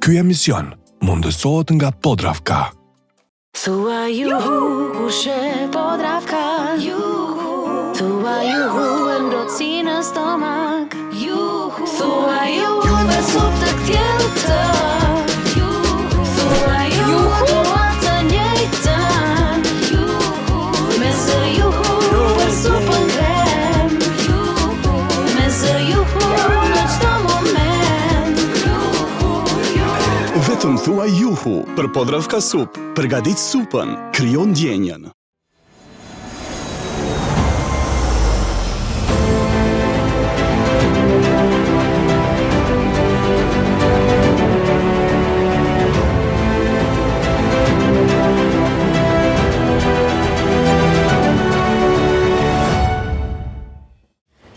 Ky emision mundësohet nga Podravka. Thua juhu kush e Podravka. Thua juhu e ngrohtësi në stomak. Thua juhu me supë të kthjellta. Thua juhu të njëjtën. Me zë juhu për supën krem. Me zë juhu në çdo moment. Vetëm thua juhu për Podravka Sup. Përgatit supën, krijon ndjenjën.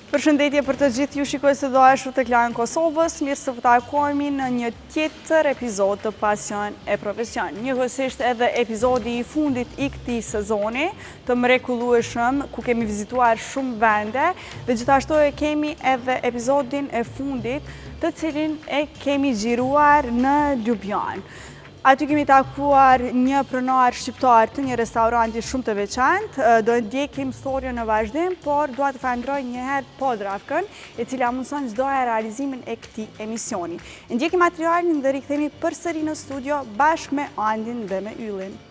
Përshëndetje për të gjithë ju shikues të dashur të Klan Kosovës, mirë se takojmë në një tjetër epizod të Pasion e Profesion. Njëkohësisht edhe epizodi i fundit i këtij sezoni të mrekullueshëm ku kemi vizituar shumë vende dhe gjithashtu e kemi edhe episodin e fundit të cilin e kemi xhiruar në Ljubljanë. Aty kemi takuar një pronar shqiptar të një restoranti shumë të veçantë. Do të ndjekim historinë në vazhdim, por dua të falenderoj një herë Podravkën, e cila mundson çdo herë realizimin e këtij emisioni. Ndjekim materialin dhe rikthehemi përsëri në studio bashkë me Andin dhe me Yllin.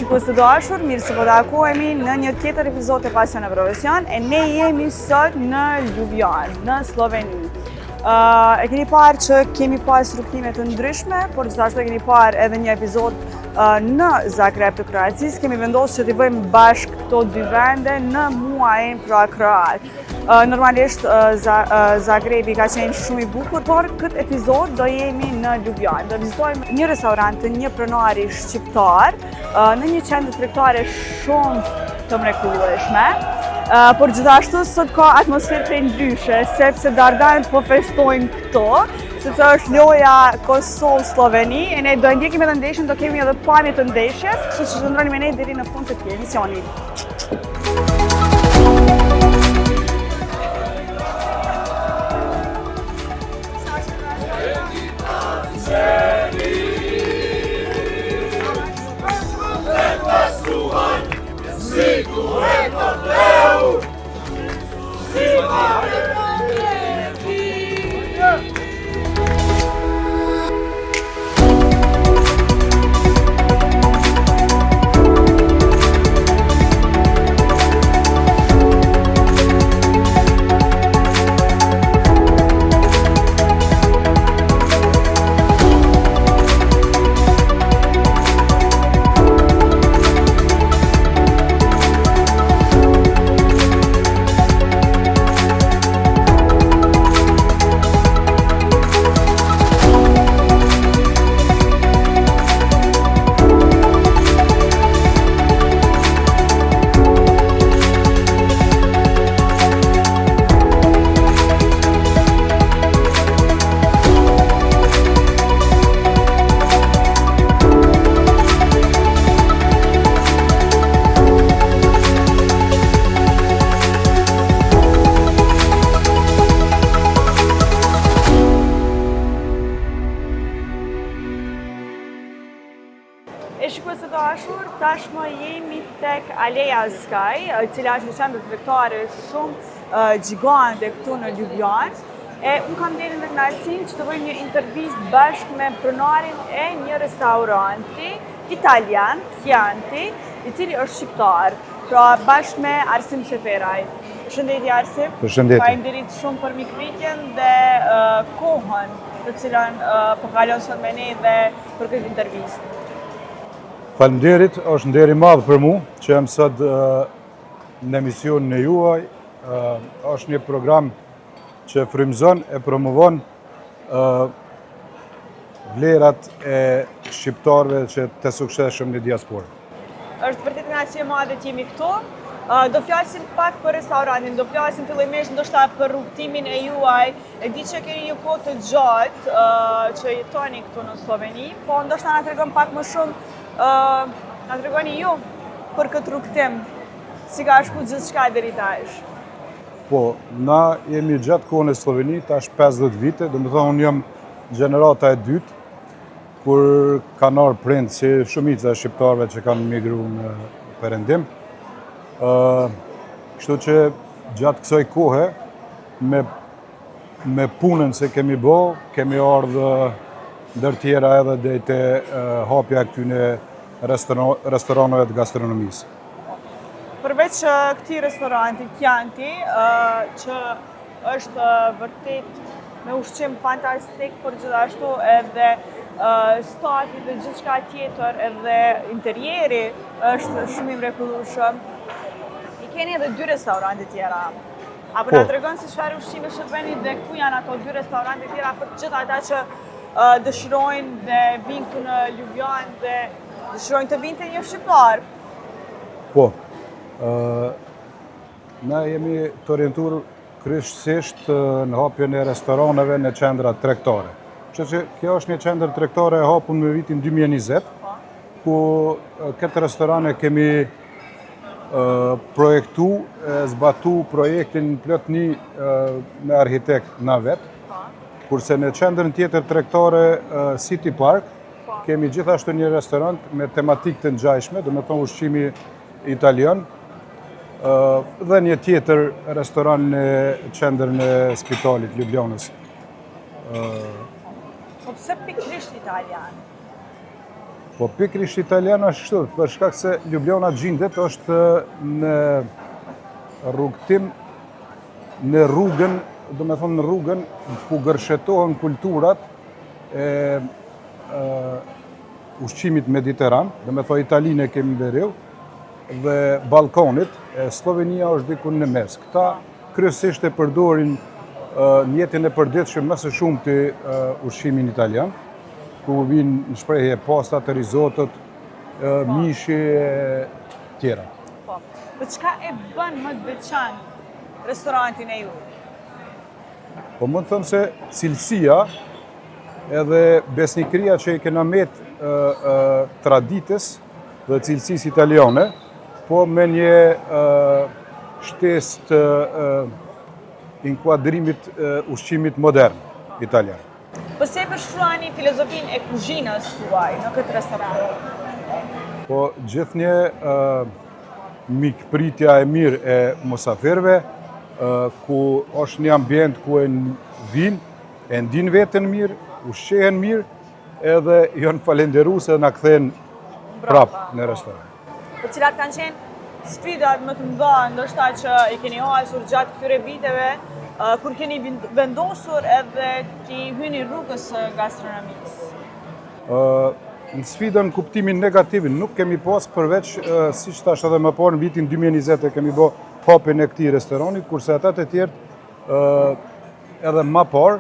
Shikues të dashur, mirë se po takohemi në një tjetër epizod të Pasion e Profesion e ne jemi sot në Ljubljanë, në Sloveni. E keni parë që kemi pas rrugtime të ndryshme, por gjithashtu e keni parë edhe një epizod në Zagreb të Kroacisë. Kemi vendosur që t'i bëjmë bashkë këto dy vende në muajin kroat. Normalisht Zagrebi ka qenë shumë i bukur, por këtë epizod do jemi në Ljubljanë. Do vizitojmë një restorant të një pronari shqiptar në një qendër tregtare shumë të mrekullueshme. Por gjithashtu sot ka atmosferë të ndryshe, sepse dardanët po festojnë këto, sepse është loja Kosovë-Sloveni, e ne do ndjekim edhe ndeshjen, do kemi edhe pamje të ndeshjes, kështu që qëndroni me ne deri në fund të këtij emisioni. tashmë jemi tek Aleja Sky, e cila është një qendër tregtare shumë gjigante këtu në Ljubljanë. E unë kam derën dhe kënaqësinë që të bëjmë një intervistë bashkë me pronarin e një restoranti italian, Chianti, i cili është shqiptar, pra bashkë me Arsim Seferaj. Përshëndetje Arsim. Përshëndetje. Faleminderit shumë për mikpritjen dhe kohën të cilën po kalon sot me ne dhe për këtë intervistë. Faleminderit, është nder i madh për mua që jam sot në emisionin e juaj. Është një program që frymëzon e promovon vlerat e shqiptarëve që të suksesshëm në diasporë. Është vërtet kënaqësi e madhe që jemi këtu. Do flasim pak për restorantin, do flasim fillimisht ndoshta për rrugtimin e juaj. E di që keni një kohë të gjatë që jetoni këtu në Sloveni, po ndoshta na tregon pak më shumë, na tregoni ju për këtë rrugtim, si ka shku gjithçka deri tash. Po, na jemi gjatë kohën e Sloveni, tash 50 vite, domethënë unë jam gjenerata e dytë, kur kanë ardhur prind si shumica e shqiptarëve që kanë migruar në Perëndim. Kështu që gjatë kësaj kohe, me punën se kemi bë, kemi ardhur ndër tjera edhe deri te hapja e këtyne restoraneve të gastronomisë. Përveç këtij restoranti Chianti, që është vërtet me ushqim fantastik, por gjithashtu edhe stati dhe gjithçka tjetër, edhe interjeri është shumë i mrekullueshëm. I keni edhe 2 restorante tjera. Apo na tregon se çfarë ushqime shërbeni dhe ku janë ato 2 restorante tjera për të gjithë ata që dëshirojnë dhe vinë këtu në Ljubljanë dhe dëshirojnë të vinë te një shqiptar. Po, na jemi të orientuar kryesisht në hapjen e restoraneve në qendra tregtare. Kështu që kjo është një qendër tregtare e hapur në vitin 2020, ku këtë restorane kemi projektu, zbatu projektin plotni me arhitekt na vetë, kurse në qendrën tjetër tregtare City Park, kemi gjithashtu një restorant me tematikë të ngjashme, domethënë ushqimi italian, dhe një tjetër restoran në qendrën e Spitalit Ljubljanës. Po pse pikërisht italian? Po pikërisht italian është kështu, për shkak se Ljubljana gjendet është në rrugtim në rrugën, domethënë në rrugën ku gërshetohen kulturat e ushqimit mediteran, domethënë Italinë kemi veriu, dhe Ballkanit, Slovenia është diku në mes. Këta kryesisht e përdorin në jetën e përditshme më së shumti ushqimin italian, ku vinë në shprehje pastat, rizotot, mishi e tjera. Po. Po çka e bën më të veçantë restorantin e juaj? Po mund të them se cilësia edhe besnikëria që i kena met traditës dhe cilësisë italiane, po me një shtesë të inkuadrimit ushqimit modern italian. Po se përshkruani filozofinë e kuzhinës tuaj në këtë restorant? Po gjithnjë mikpritja e mirë e musafirëve, ku është një ambient ku e vinë, e ndin veten mirë, ushqehen mirë, edhe janë falenderuese dhe na kthehen prapë në restoran. Po cilat kanë qenë sfidat më të mëdha ndoshta që i keni hasur gjatë këtyre viteve, kur keni vendosur edhe t'i hyni rrugës së gastronomisë? Në sfidën në kuptimin negativin nuk kemi pas përveç, siç thash edhe më parë, në vitin 2020 kemi bë hapjen e këtij restorani, kurse ata të tjerë edhe më parë,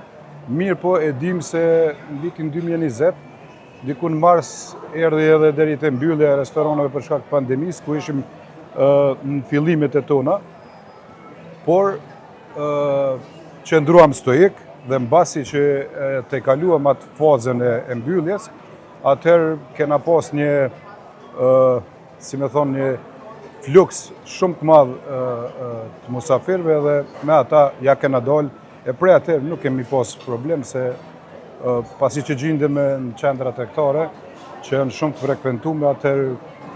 mirë po e dim se në vitin 2020 diku në mars erdhi edhe deri te mbyllja e restoraneve për shkak të pandemisë, ku ishim në fillimet e tona, por qëndruam stoik dhe mbasi që te kaluam atë fazën e mbylljes, atëherë kena pas një, si me thonë, një fluks shumë të madh të musafirëve dhe me ata ja kena dalë, e prej atëherë nuk kemi pas problem se pasi që gjendemi në qendra tregtare që janë shumë të frekuentuara, atëherë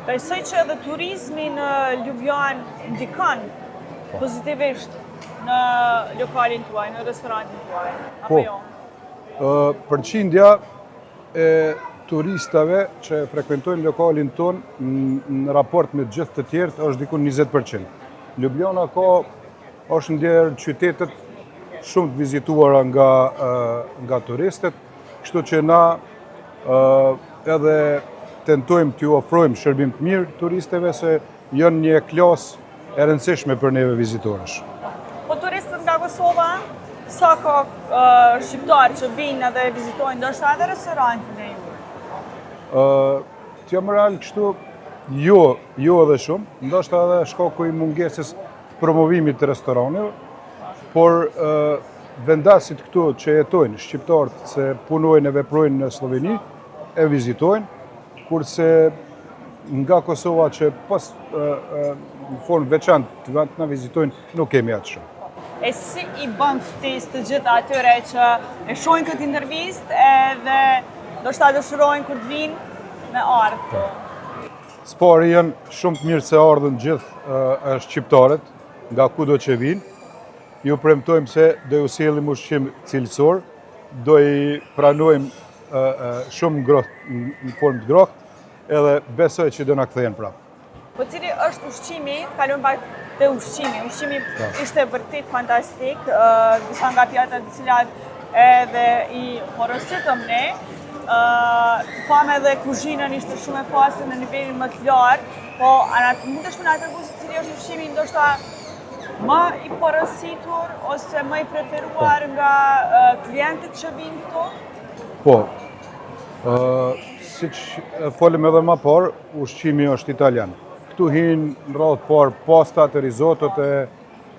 Besoj që edhe turizmi në Ljubljan ndikon pozitivisht në lokalin tuaj, në restorantin tuaj, apo jo? Përqindja e turistave që frekventojnë lokalin ton në raport me gjithë të tjerët është diku 20%. Ljubljana është ndër qytetet shumë të vizituara nga turistët, kështu që na edhe tentojmë t'ju ofrojmë shërbim të mirë turistëve se janë një klasë e rëndësishme për neve vizitorësh. Po turistët nga Kosova, sa ka shqiptarë që vinë edhe vizitojnë, ndoshta edhe restorantin e ju? T'ja më real kështu, jo edhe shumë, ndoshta edhe shkaku i mungesës të promovimit të restoraneve, por vendasit këtu që jetojnë, shqiptarët që punojnë e veprojnë në Sloveni, e vizitojnë, kurse nga Kosova që pas në formë veçantë të na vizitojnë, nuk kemi atë shumë. E si i bën ftesë të gjithë atyre që e shohin këtë intervistë edhe ndoshta dëshirojnë kur të vinë me ardhë? Spari janë shumë të mirë se ardhën gjithë shqiptarët, nga kudo që vinë. Ju premtojmë se do ju sjellim ushqim cilësor, do i pranojmë shumë në formë të ngrohtë, edhe besoj që do na kthehen prapë. Po cili është ushqimi, kalojmë pak te ushqimi. Ushqimi ishte vërtet fantastik, disa nga pjatat të cilat edhe i porositëm ne. Pam edhe kuzhinën ishte shumë e pastër në nivelin më të lartë, po mundesh më na tregu se cili është ushqimi ndoshta më i porositur ose më i preferuar nga klientët që vinë këtu? Po, siç folëm edhe më parë, ushqimi është italian. Këtu hinë në radhë parë pastat, rizotot e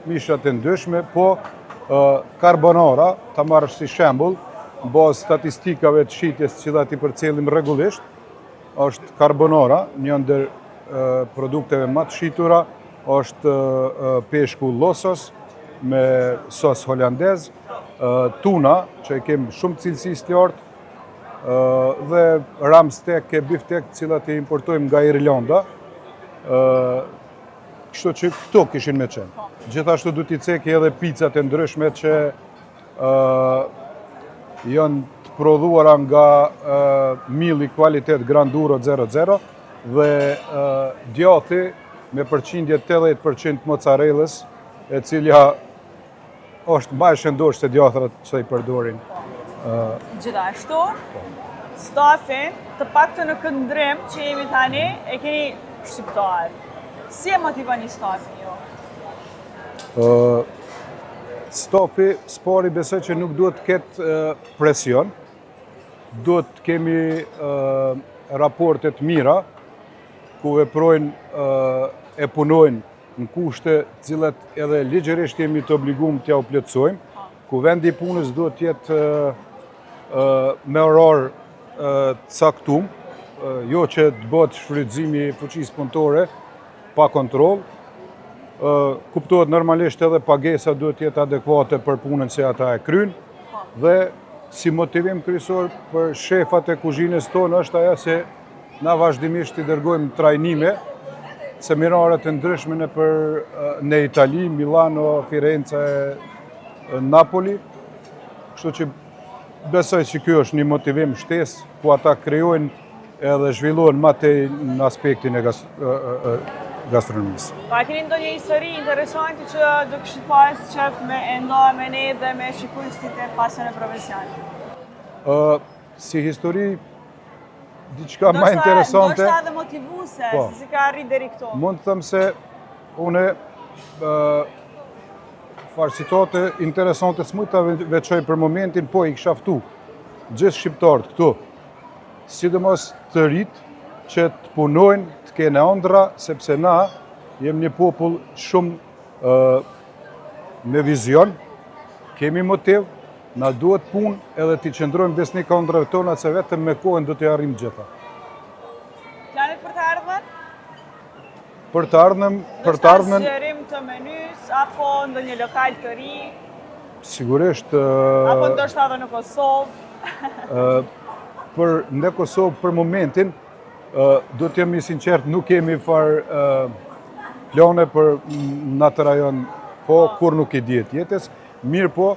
mishat e ndryshme, po carbonara, ta marrësh si shembull, në bazë statistikave të shitjes që i përcellim rregullisht, është carbonara, një ndër produkteve më të shitura, është peshku losos me sos holandez, tuna, që e kem shumë cilësisë të lartë, dhe ram steak e biftek, të cilat e importojmë nga Irlanda. Kështu që këto kishin me qenë. Gjithashtu du t'i ceki edhe pizzat e ndryshme që janë të prodhuara nga milli kvalitet Granduro 00 dhe djathi me përqindje 80% mozzarellës, e cilja është më e shëndosh se djathrat që i përdorin. Gjithashtu, stafin, të paktën në këndrim që jemi tani, e keni shqiptar. Si e motivoni stafin jo? Spari besoj që nuk duhet të ketë presion, duhet të kemi raportet mira, ku veprojnë e punojnë në kushte cilat edhe ligjërisht jemi të obliguar t'ja u plotësojmë, ku vendi i punës duhet të jetë me orar të caktuar, jo që të bëhet shfrytëzimi i fuqisë punëtore pa kontroll. Kuptohet normalisht edhe pagesa duhet të jetë adekuate për punën që ata e kryjnë, dhe si motivim kryesor për shefat e kuzhinës tonë është ajo se na vazhdimisht i dërgojmë trajnime, seminare të ndryshme në Itali, Milano, Firenze, Napoli. Kështu që besoj që ky është një motivim shtesë ku ata krijojnë edhe zhvillohen më tej në aspektin e gastronomisë. Pa keni ndonjë histori interesante që do kishit pas qef me nda me ne dhe me shikuesit e Pasion e Profesion? Si histori, diçka më interesante. Ndoshta edhe motivuese, se si ka arrit deri këtu. Mund të them se unë farë citate interesante s'mund ta veçoj për momentin, po i kisha ftu gjithë shqiptarët këtu, sidomos të rit që të punojnë, të kenë ëndra, sepse na jem një popull shumë me vizion, kemi motiv, na duhet punë edhe t'i qëndrojmë besnik ëndrave tona se vetëm me kohën do t'i arrijmë gjitha. Planet për të ardhmen? Për të ardhmen... Sugjerim të menys, apo ndonjë lokal të ri? Sigurisht... Apo ndoshta edhe në Kosovë? Në Kosovë për momentin do të jemi sinqert, nuk kemi plane për në atë rajon, po kur nuk i dihet jetës, mirë po,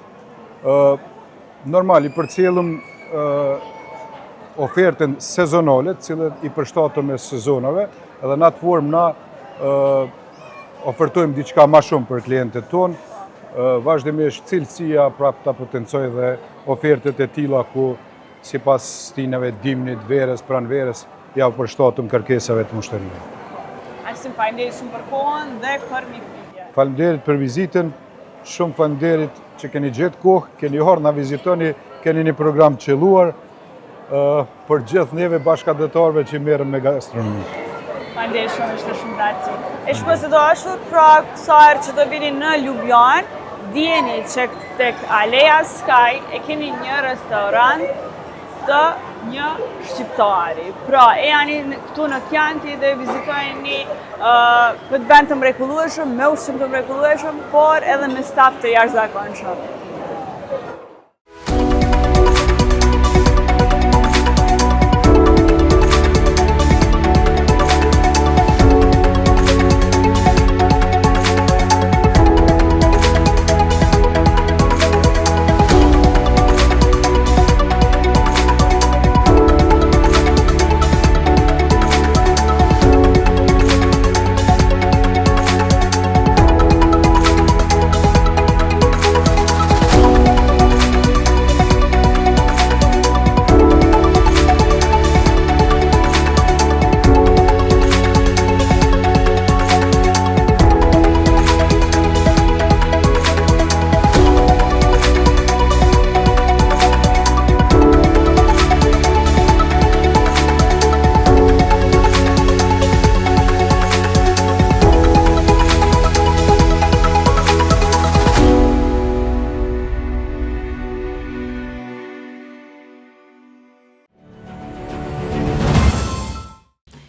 normal i përcjellëm ofertën sezonale, cilët i përshtatëm me sezonave, edhe në atë formë na ofertojmë diçka ma shumë për klientët tonë, vazhdimisht cilësia prap ta potencoj dhe ofertet e tilla ku sipas stineve dimnit, verës, pranverës, ja përshtatëm kërkesave të mushtërive. Arsim, faleminderit shumë për kohën dhe për mikpritje. Faleminderit për vizitën, shumë faleminderit që keni gjetë kohë, keni ardhur na vizitoni, keni një program të qelluar për gjithë neve bashkëdhetarëve që merrem me gastronomi. Faleminderit shumë, ishte shumë lehtësi. E shpresoj të dashur, pra kësaj që do vini në Ljubljanë, dijeni që tek Aleja Sky e keni një restorant të një shqiptari. Pra, e janë këtu në Kjanti dhe vizitojni këtë vend të mrekullueshëm, me ushqim të mrekullueshëm, por edhe me staf të jashtëzakonshëm.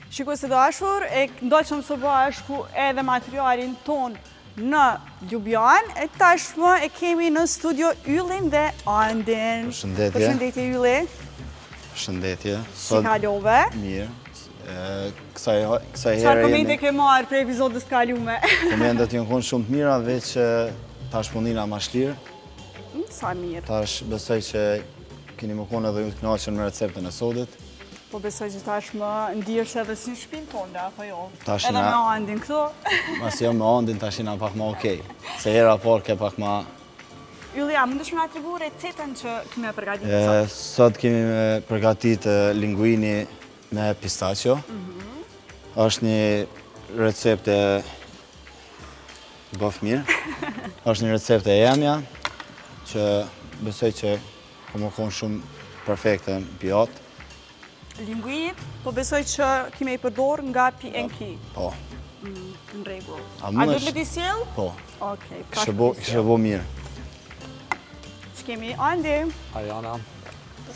Shikues të dashur, e ndoqëm së bashku edhe materialin ton në Ljubljanë, e tashmë e kemi në studio Yllin dhe Andin. Përshëndetje. Përshëndetje Ylli. Përshëndetje. Si kalove? Mirë. Kësaj Çfarë herë komente ke marrë për episodës të kalume? komendat janë konë shumë të mira, veç tash mundina ma shlirë. Sa mirë. Tash besoj që keni më konë edhe ju të kënaqur me receptën e sodit. Po besoj që tashmë ndihesh edhe si në shtëpinë tonë, apo jo? Tash Edhe me Andin këtu. Mas jo me Andin tash jena pak ma okej. Se hera parë ke pak ma... Ylli, a mundesh me atribu recetën që kemi përgatitur sot? Sot kemi përgatit linguini me pistachio. Është një recept e bëf mirë. Është një recept e jemja që besoj që po më konë shumë perfekte në pjatë. Linguinit, po besoj që kime i përdor nga P&K. Po, Në rregull. A A mundesh- duhet me t'i sjell? po. Okej, Kështë bo mirë. Që kemi Andi, Ariana,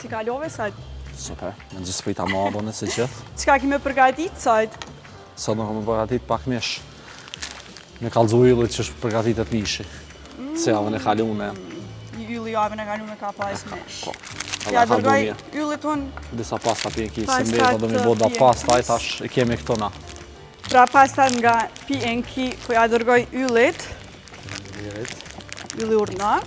si kalove sot? super. Me gjithë sprita madhone se gjithë. Çka kemi përgatit sot? Sot nuk më përgatit pak mish. Me kalzu yllit që është përgatitet mishi. Se javën e kalune. Ylli javën e kalume ka pas mesh. Po. Ja Edhe dërgoj kaldu yllit ton, disa pasta P&K, se Pastat mbeta do mi bo da P&K. pasta, i tash e kemi këto na. pra pastat nga P&K, po ja dërgoj yllit, ylli urna.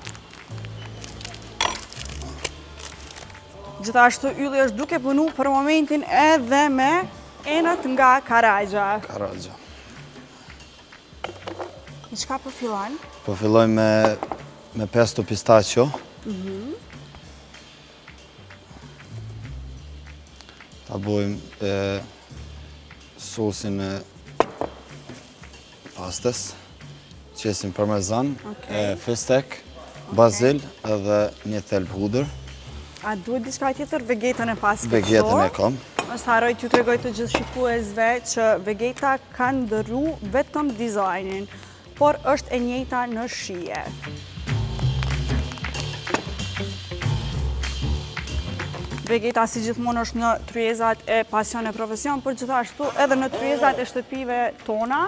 Gjithashtu ylli është duke punu për momentin edhe me enët nga Karagja. Karagja. I çka po fillon? Po filloj me pesto pistachio. Ta bojmë sosin e pastës. Qesim parmezan, fistek, bazil edhe një thelb hudër. A duhet diçka tjetër? Vegetën e pas Vegetën e kam. Mos harroj t'ju tregoj të gjithë shikuesve që Vegeta ka ndërru vetëm dizajnin, por është e njëjta në shije. Vegeta si gjithmonë është në tryezat e Pasion e Profesion, por gjithashtu edhe në tryezat e shtëpive tona.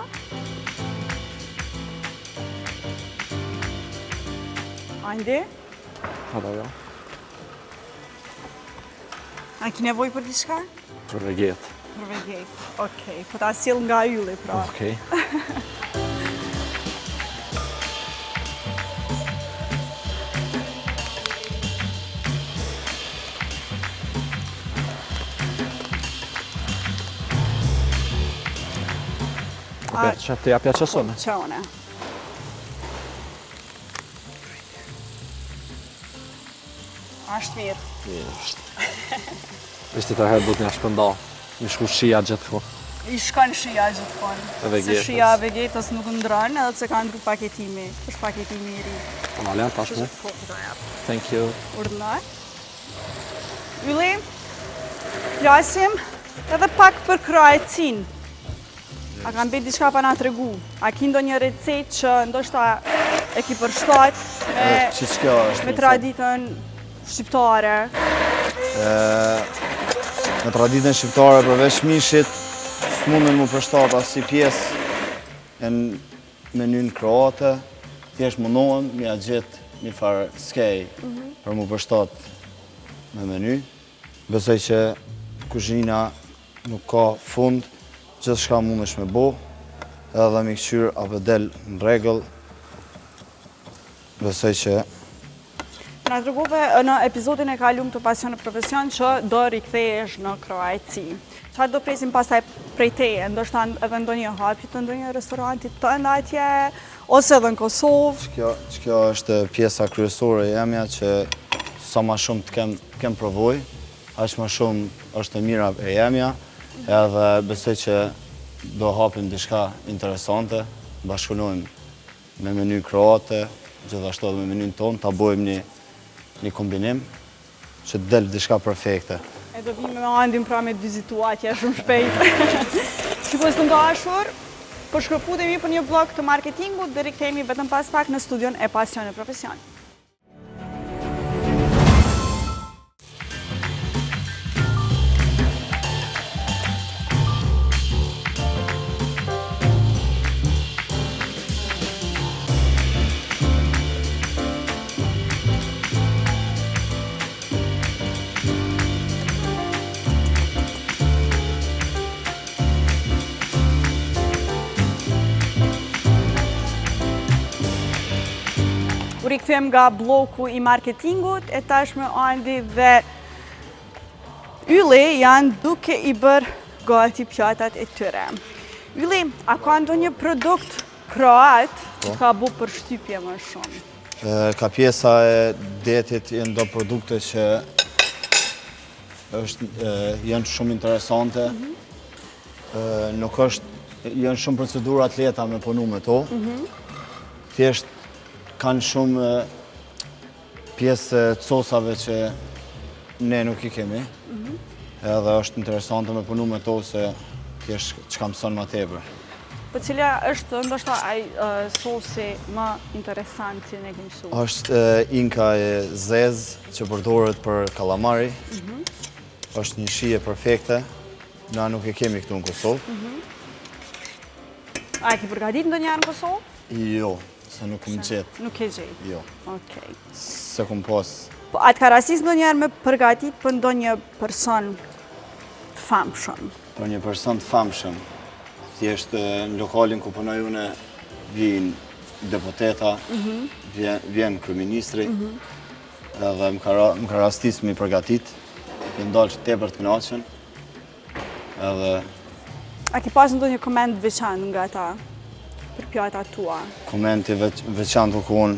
Andi, Apo jo, a ki nevoj për diçka? për veget. për vegjet. Okej, po ta sjell nga ylli pra. Okej. Ti ja piace solo? Ciao ne. Ashtë mirë. Ishte të herë du t'nja shpënda. Mi shku shia gjithë ko. I shkon shia gjithmonë. E vegetës. Se shia e vegetës nuk ndron, edhe pse ka ndru paketimi. Është paketimi i ri. Ma len tash mu. Po, do jap. Thank you. Urdhënoj. Ylli, flasim edhe pak për kroatësin. A kam bërë diçka pa na tregu? A ki ndonjë recetë që ndoshta e ki përshtat me traditën shqiptare? Në traditën shqiptare përveç mishit, s'mundën mu përshtat as si pjesë në menyn kroate, thjesht mundohem mi a gjetë një farë skej për mu përshtat me meny. Besoj që kuzhina nuk ka fund, gjithë shka mundesh me bo, edhe mi këqyr apo del në regull. Besoj që Na tregove në episodin e kalum të Pasion e Profesion që do rikthehesh në Kroaci. Çfarë do presim pastaj prej teje? Ndoshta edhe ndonjë hapje të ndonjë restoranti tënd atje ose edhe në Kosovë? Kjo është pjesa kryesore e jemja që sa ma shumë të kem provoj, aq ma shumë është e mira e jemja, edhe besoj që do hapim diçka interesante, bashkëpunojmë me meny kroate, gjithashtu edhe me menyn tonë, ta bojmë një kombinim që të del diçka perfekte. E do vim me andin pra me të vizitu atje shumë shpejt. Shikues të ndashur, po shkëputemi për një blog të marketingut dhe rikthehemi vetëm pas pak në studion e Pasion e Profesion. U rikthyem nga bloku i marketingut, e tashme Andi dhe Ylli janë duke i bërë gati pjatat e tyre. Ylli, a ka ndonjë produkt kroat që ka bu përshtypje më shumë? Ka pjesa e detit janë do produkte që janë shumë interesante. Nuk janë shumë procedura të lehta me punu me to. Thjesht kanë shumë pjesë të sosave që ne nuk i kemi. Edhe është interesante me punu me to se thjesht që kam mëson ma tepër. Po cila është ndoshta ai sosi më interesant që ne kemi mësuar? Është inka e zezë që përdoret për kalamari. Është një shije perfekte. Na nuk e kemi këtu në Kosovë. A e ki përgatit ndonjëherë në Kosovë? Jo, se nuk më gjetë. Nuk e gjetë. Jo, Okej. se kum pas. Po atë ka rastis ndonjëherë me përgatit për ndonjë person të famshëm? Për një person të famshëm, thjesht në lokalin ku punoj une vijnë deputeta, vjen kryeministri, edhe më ka rastis me i përgatit, i ndalë që tepër të kënaqen, edhe A ki pas ndonjë koment veçantë nga ata për pjatat tua? komenti veçantë ku unë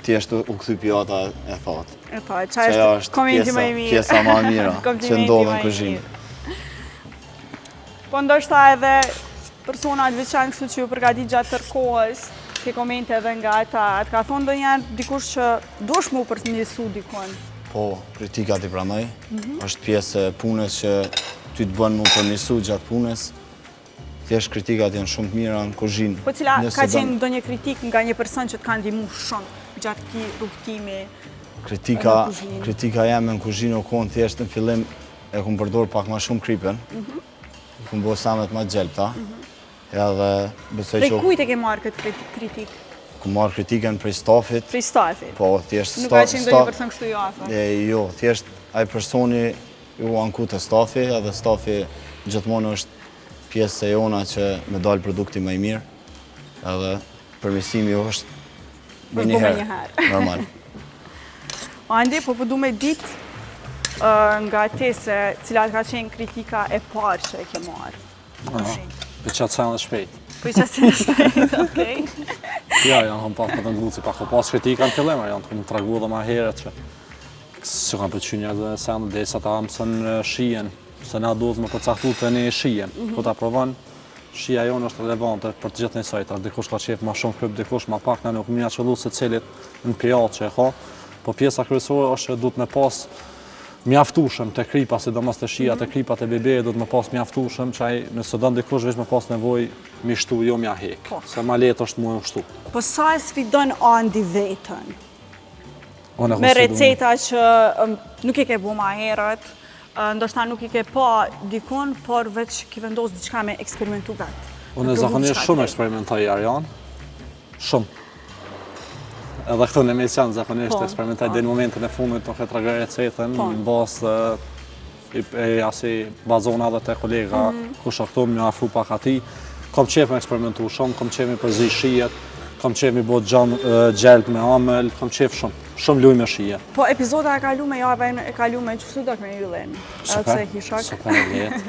thjesht u kthy pjata e thatë. E pa, qa është komenti më i mirë? Pjesa më e mira që Komplimenti ndodhen më i kuzhinë. mirë. Po ndoshta edhe personat veçantë kështu që ju përgatit gjatë tërë kohës, ke komente edhe nga ata, atë ka thonë ndonjëherë dikush që dush mu përmirësu dikon? Po, kritikat i pranoj. Është pjesë e punës që ty të bën mu përmirësu gjatë punës. Thjesht kritikat janë shumë të mira në kuzhinë. Po cila ka qenë ndonjë kritik nga një person që të ka ndihmu shumë gjatë këtij rrugtimi? Kritika jeme në kuzhinë u konë thjesht në fillim e kum përdor pak ma shumë kripen. Kum bo samet ma gjelpta. Edhe besoj Prej që kujt e ke marrë këtë kritik? kum marrë kritikën prej stafit. Prej stafit? Po, thjesht Nuk ka qenë ndonjë person kështu i afërt? Jo, thjesht ai personi ju anku të stafi, edhe stafi gjithmonë është pjesë e jona që me dalë produkti më i mirë, edhe përmirësimi është me njëherë, normal. Andi, po du me ditë nga te se cilat ka qenë kritika e parë që e ke marë. Për qatë sen dhe shpejt. Për qatë sen dhe shpejt, okej. Ja, janë kom pas për të ngluci, pa ko pas kritika në fillim, janë të kom tragu dhe ma herët që kam përqy një dhe sen dhe sa ta mësën shijen, se na duhet më përcaktu të një shijen. Ku ta provon, shija jonë është relevante për të gjithë një sajta. Dikush ka qef ma shumë kryp, dikush ma pak, në nuk më një qëllu se cilit në pjat që e ka. Po pjesa kryesore është që duhet me pas mjaftushëm të kripa, sidomos të shija të kripat e bebeje, duhet me pas mjaftushëm, qaj nëse do ndikush veç me pas nevoj mi shtu, jo mja hek. Se ma letë është mu e shtu. Po sa e sfidon Andi vetën? Me receta që nuk i ke bu ma herët, ndoshta nuk i ke pa dikon, por veç ki vendos diçka me eksperimentu vetë. Unë e zakonisht shumë eksperimentoj Arjan, shumë. Edhe këtu në emision zakonisht eksperimentaj dhe në momentin e fundit nuk e tragoj recetën, në basë e asi bazona dhe te kolega ku shaktum një afru pak ati. Kom qef me eksperimentu shumë, kom qef me përzi shijet, kom qef me bot gjelp me amel, kom qef shumë luj me shijet. Po epizoda e kalu me javën e kalu me qësu do me yllin? Super letë.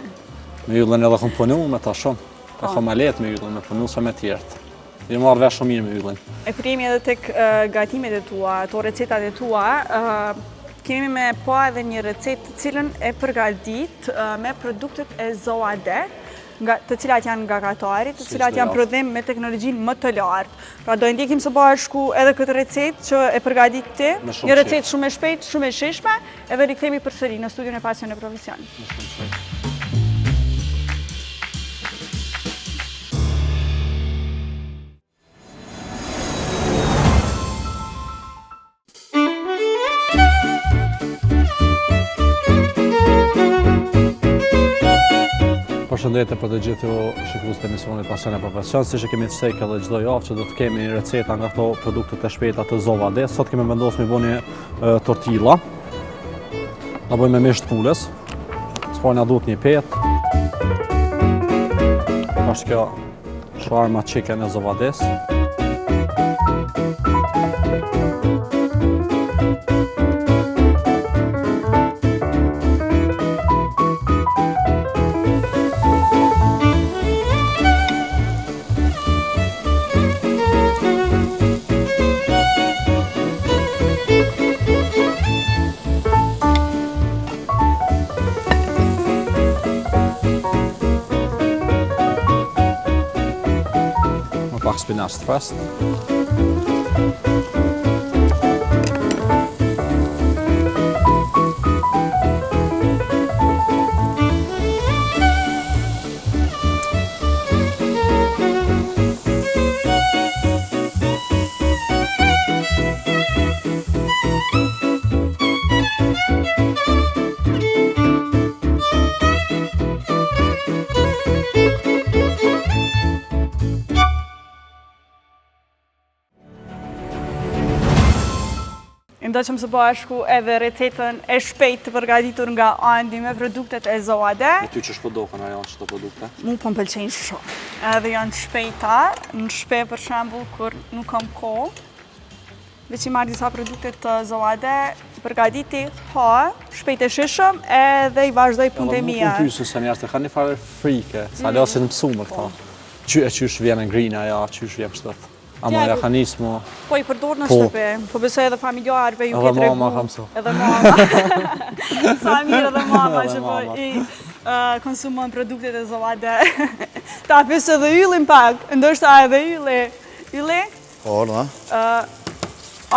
Me yllin edhe kom punu me ta shumë. E kom a letë me yllin, me punu se me tjertë. I marrë vesh shumë mirë me yllin. E primi edhe tek gatimet e tua, to recetat e tua, kemi me pa edhe një recetë cilën e përgadit me produktet e Zoade, të cilat janë nga Katari, të cilat janë prodhim me teknologjinë më të lartë. Pra do ndjekim së bashku edhe këtë recetë që e përgadit ti, një recetë shumë e shpejt, shumë e shishme, edhe rikthemi përsëri në studion e Pasion e Profesionit. Përshëndetje për të gjithë ju shikues të emisionit Pasion e Profesionit, si që kemi të sejkë edhe çdo javë që do të kemi receta nga këto produktet e shpejta të Zovade. Sot kemi vendosur me bëni tortilla. Na bëjmë me misht pulës. S'po na duhet një petë. Është kjo shawarma chicken e Zovades. Pak spinaç të frest. Ndoqëm së bashku edhe recetën e shpejt të përgatitur nga Andi me produktet e Zoade. E ty që shpëdokën a janë qëto produkte? Mu po m'pëlqejnë shumë. Edhe janë të shpejta, në shpe për shembull kur nuk kam kohë. Veç i marrë disa produktet të Zoade, përgatiti, shpejt e shishëm edhe i vazhdoj punët e mija. Nuk pysu se njerës të ka një farë frike, sa lasin në mësu me këta. Qysh vjen në grina, qysh vjen kështët. Ama ja ka nisë mu... Po i përdor në shtëpi, po besoj edhe familjarve ju ke tregu. Edhe mama kam so. Edhe mama. Sa mirë edhe mama që po i konsumon produktet e Zoade. Ta pjesë edhe yllin pak, ndoshta edhe ylli. Ylli? Po, na?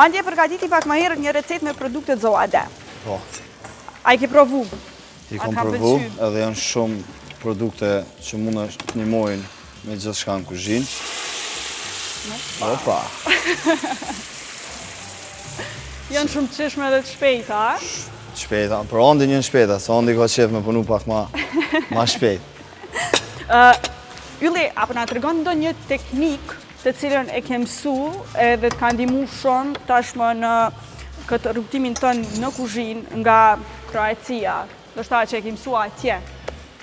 Andi e përgatiti pak ma herët një recetë me produktet Zoade. Po. A i ke provu? I kom provu, edhe janë shumë produkte që mund të ndihmojnë me gjithë shka në kuzhinë. Opa! Janë shumë të qeshme dhe të shpejta, Shpejta, për Andi njën shpejta, se Andi ka qef me punu pak ma shpejt. Ylli, apo na tregon ndo një teknik të cilën e ke mësu edhe të ka ndihmu shumë tashmë në këtë rrugtimin tënë në kuzhinë nga Kroacia, do shta që e ke mësu atje?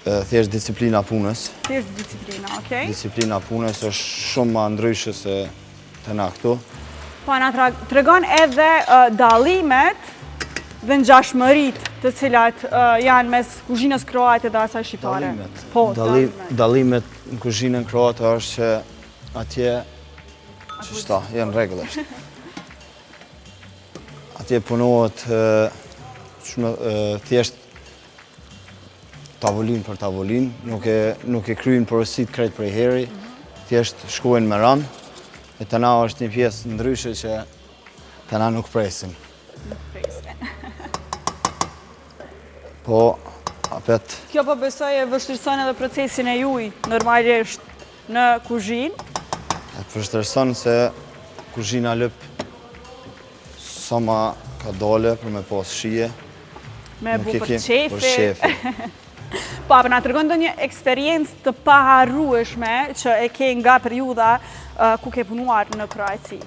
thjesht disiplina punës. Thjesht disiplina, okej? Disiplina punës është shumë ma ndryshe se të na këtu. Pa na tregon edhe dallimet dhe ngjashmëritë të cilat janë mes kuzhinës kroate dhe asaj shqiptare. Po, Dallimet në kuzhinën kroate është që atje ç'është, janë rregullisht. Atje punohet thjesht tavolin për tavolin, nuk e kryen porosit krejt prej heri, thjesht shkojnë me ranë, e të na është një pjesë ndryshe që të na nuk presin. Po, apet... Kjo po besoj e vështirëson edhe procesin e juaj, normalisht, në kuzhinë. E vështirëson se kuzhina lëp sa ma ka dole për me pas shije. Me bu për shefi. Pa, për na tregon ndonjë eksperiencë të paharrueshme që e ke nga periudha ku ke punuar në Kroaci.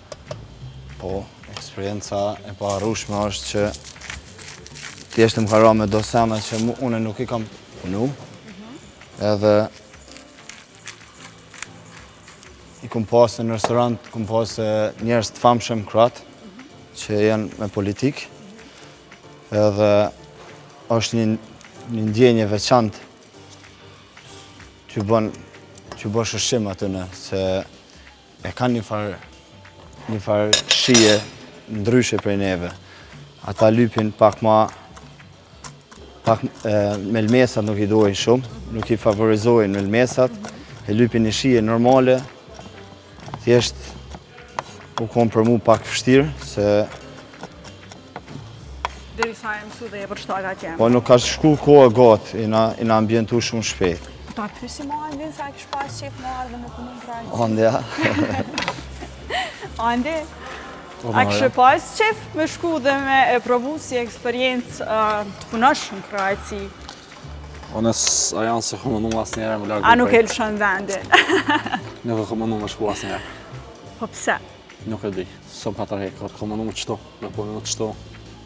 Po, eksperienca e paharrueshme është që thjesht më ka ra me do seme që une nuk i kam punu, edhe i kum pasë në restorant, kum pasë njerëz të famshëm kroat, që janë me politik, edhe është një ndjenje veçantë që bën shëshim atyne, se e kanë një farë shije ndryshe prej neve. Ata lypin pak melmesat nuk i dojnë shumë, nuk i favorizojnë melmesat, e lypin një shije normale, thjesht u kom për mu pak vështirë, se... Derisa e mësu dhe e përshtat atje. Po nuk ka shku kohë gotë, i na ambientu shumë shpejt. Ta pysi ma Andin, sa e kish pas qef në ardhe me punu në Kroaci. Ande, ja. Andi, a kishe pas qef me shku dhe me e provu si eksperiencë të punosh në Kroaci? Onës, a janë se këmë asë njerë më largë. A nuk e lëshon vendin? Nuk e këmë me shku asë njerë. Po pse? Nuk e di, së më katër hekë, këmë qëto, me punu qëto,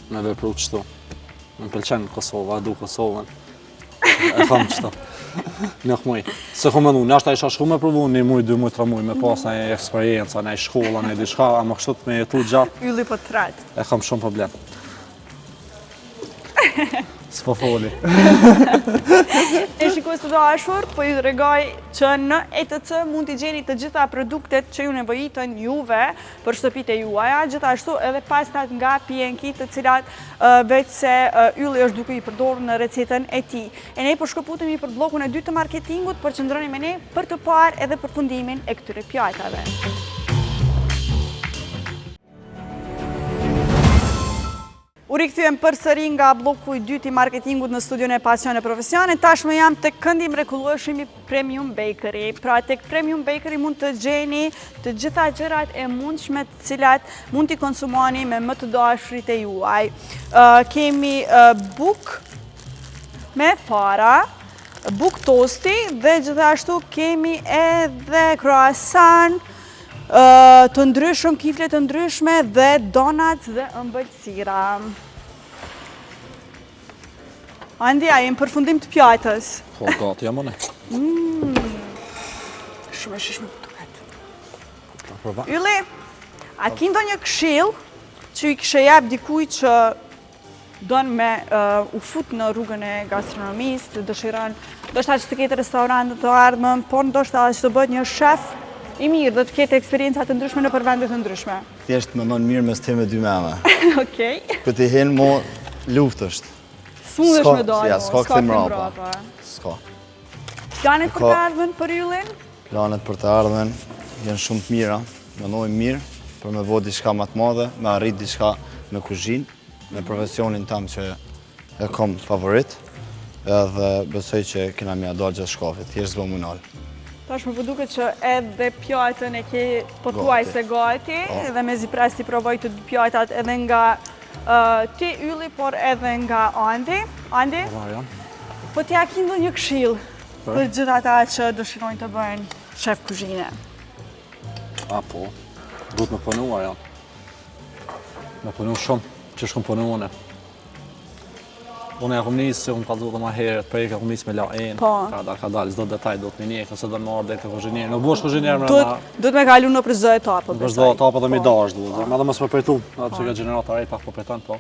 me vepru qëto. Më pëlqenë Kosovë, a du Kosovën. E kam qëto. Nuk muj. Se këmë nashta isha shku me provu një muj, 2 muj, 3 muj, me pas në eksperienca, në shkolla, në diçka, a më kështot me jetu gjatë. Ylli po të ratë. E kam shumë problem. S'po foli. E shikues të dashur, po ju tregoj që në ETC mund t'i gjeni të gjitha produktet që ju nevojitën juve për shtëpitë e juaja, gjithashtu edhe pastat nga P&K, të cilat veç se ylli është duke i përdorur në recetën e tij. E ne po shkëputemi për bllokun e dytë të marketingut, përqendroni me ne për të parë edhe përfundimin e këtyre pjatave. U rikthyem përsëri nga bloku i dytë i marketingut në studion e Pasion e Profesion. Tashmë jam tek këndi i mrekullueshëm i Premium Bakery. Pra tek Premium Bakery mund të gjeni të gjitha gjërat e mundshme të cilat mund t'i konsumoni me më të dashurit e juaj. Kemi buk me fara, buk tosti dhe gjithashtu kemi edhe croissant të ndryshëm, kifle të ndryshme dhe donuts dhe ëmbëlsira. Andi, a jem përfundim të pjatës? Po, gati jam one. Shumë e shishme të duket. Ta prova. Ylli, a ki ndonjë këshill që i kishe jap dikuj që don me u fut në rrugën e gastronomisë, të dëshiron, ndoshta që të ketë restorante të ardhmen, por ndoshta që të bëhet një shef i mirë dhe të ketë eksperiencat të ndryshme në përvende të ndryshme. Thjesht me nënë mirë mes te me 2 meme. Okej. Për t'i hinë mo luft është. S'mundesh me dojë, Ja, s'ka këti mrapa. S'ka. Planet për të ardhmen për Yllin? Planet për të ardhmen janë shumë të mira, mendojmë mirë, për me vodë diçka më të madhe, me arrit diçka në kuzhinë, me profesionin tam që e kom favorit, edhe besoj që kena mja dalë gjatë shkafit, thjesht zbo munal. Tash më përduket që edhe pjatën e ke pothuajse gati, edhe me zipres t'i provoj të dy pjatat edhe nga ti Ylli, por edhe nga Andi. Andi, po t'ja ki ndonjë këshill për gjithë ata që dëshirojnë të bëjnë shef kuzhine? A po, duhet me punua janë. Me punu shumë, që shkëm punu une. Unë e kom nisë, se unë ka dhëtë ma herët, për e ka kom nisë me la enë, Po. ka dalë, çdo detaj do të një nëse do në marrë dhe të kuzhinier. Nuk bosh kuzhinier më Duhet me kalu në për çdo etapë. për çdo etapë dhe mi dash duhet. Edhe mos më përtu, atë që ka gjenerata e pak po përton, po.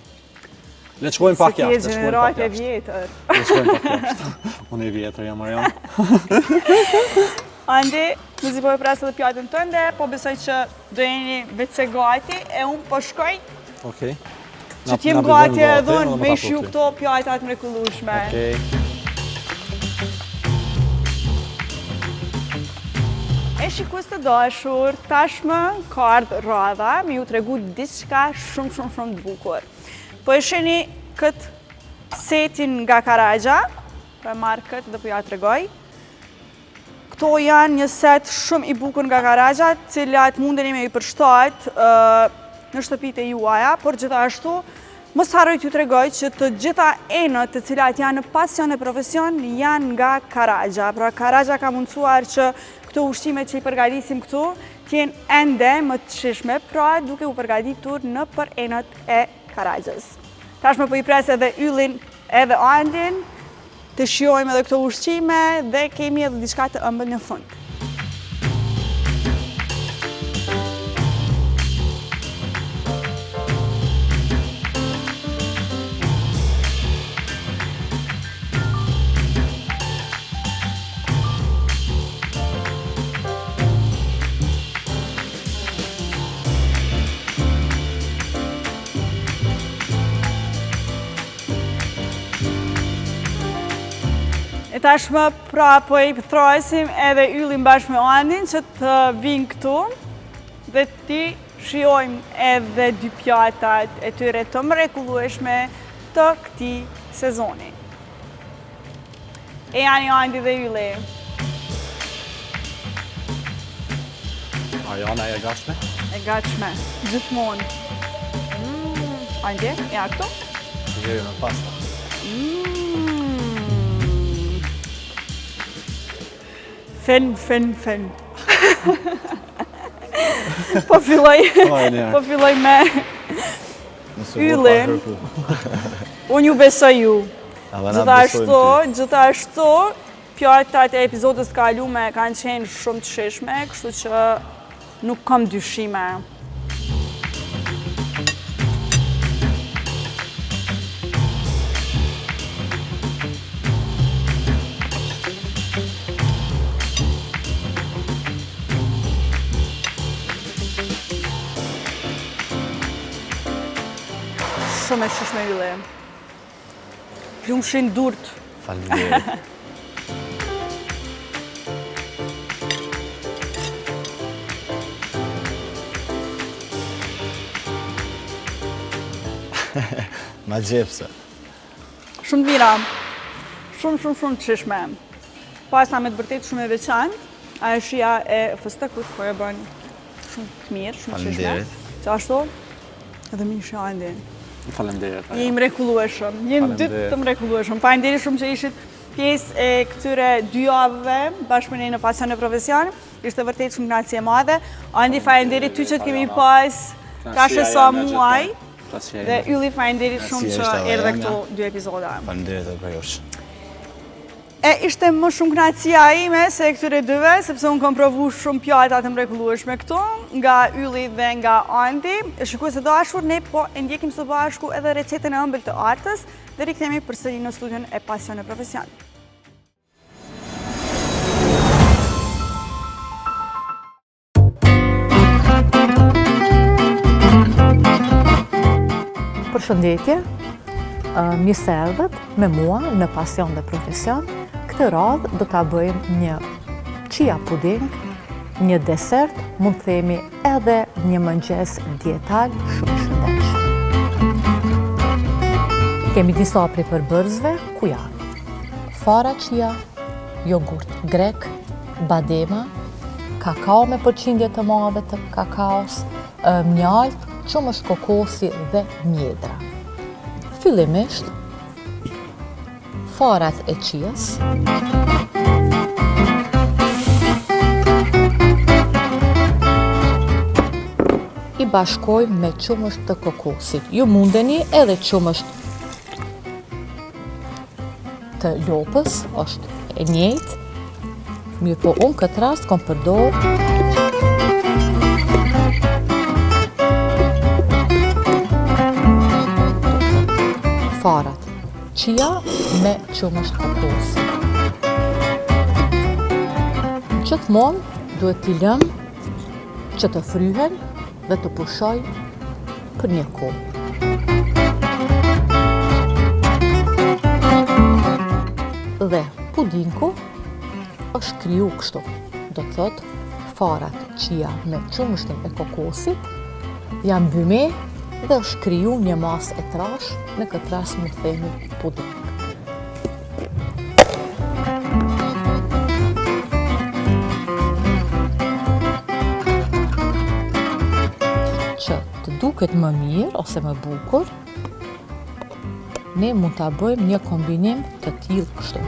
Le të shkojmë pak jashtë. Se ti je gjenerat e vjetër. Le të shkojmë pak jashtë. Unë i vjetër jam Marian. Andi, muzi po e presë edhe pjatën tënde, po besoj që do jeni vetë gati e unë po shkoj Okej. që t'jem gati edhe unë me shiu këto pjajtat mrekullueshme. Okej. E shikues të dashur, tashmë ka ardhur radha me ju tregu diçka shumë të bukur. Po e sheni këtë setin nga Karaxha, po e marr këtë dhe po ja tregoj. Këto janë një set shumë i bukur nga Karaxha, cilat mundeni me i përshtat në shtëpitë e juaja, por gjithashtu mos harroj t'ju tregoj që të gjitha enët të cilat janë në pasion e profesion janë nga Karaxha. Pra Karaxha ka mundësuar që këto ushqime që i përgatisim këtu t'jenë ende më të shishme, pra duke u përgatitur në për enët e Karaxhës. Tashmë po i pres edhe Yllin edhe Andin, të shijojmë edhe këto ushqime dhe kemi edhe diçka të ëmbël në fund. E tashmë pra po i thrasim edhe Yllin bashkë me Andin që të vinë këtu dhe ti shijojmë edhe dy pjatat e tyre të mrekullueshme të këtij sezoni. E janë Andi dhe Ylli. A janë e gatshme? E gatshme, gjithmonë. Andi, ja këtu? Gjeri me pasta. Fen. Po filloj me Yllin. Unë ju besoj ju. Gjithashtu, pjatat e episodës të kalume kanë qenë shumë të shishme, kështu që nuk kam dyshime. Shumë e shishme Ylli. Plumshin durt. Faleminderit. Ma gjepse. Shumë të mira. Shumë të shishme. Pasta me të vërtet shumë e veçantë. Ajo shija e fëstëkut, po e bën shumë të mirë, shumë të shishme. Faleminderit. Qashtu, edhe mishi Andin. Faleminderit. Je i mrekullueshëm, jeni dy të mrekullueshëm. Faleminderit shumë që ishit pjesë e këtyre 2 javëve bashkë me ne në Pasion e Profesion. Ishte vërtet shumë kënaqësi e madhe. Andi, faleminderit ty që të kemi pas kaqë sa muaj. Dhe Ylli, faleminderit shumë që erdhe këto 2 epizoda. Faleminderit edhe për jush. E ishte më shumë kënaqësia ime se këtyre dyve, sepse unë kam provu shumë pjata të mrekullueshme këtu, nga Ylli dhe nga Andi. Shikues të dashur, ne po e ndjekim së bashku edhe recetën e ëmbël të artës dhe rikthehemi përsëri në studion e Pasion e Profesion. Përshëndetje, mirë se erdhët me mua në Pasion dhe Profesion. Këtë radhë do ta bëjmë një chia puding, një desert, mund të themi edhe një mëngjes dietar shumë i shëndetshëm. Kemi disa prej përbërësve ku janë fara chia, jogurt grek, badema, kakao me përqindje të madhe të kakaos, mjalt, qumësht kokosi dhe mjedra. Fillimisht, farat e qias, i bashkojmë me qumësht të kokosit. Ju mundeni edhe qumësht të lopës është e njëjtë, mirë po unë këtë rast kom përdor farat chia me qumësht kokosi. Gjithmonë duhet t'i lëm që të fryhen dhe të pushoj për një kohë. Dhe pudinku është kriju kështu, do të thotë farat chia me qumështin e kokosit janë byme dhe është kriju një masë e trash, në këtë rast më themi puding. Që të duket më mirë ose më bukur, ne mund ta bëjmë një kombinim të tillë kështu.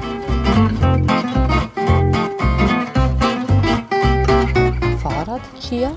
Farat chia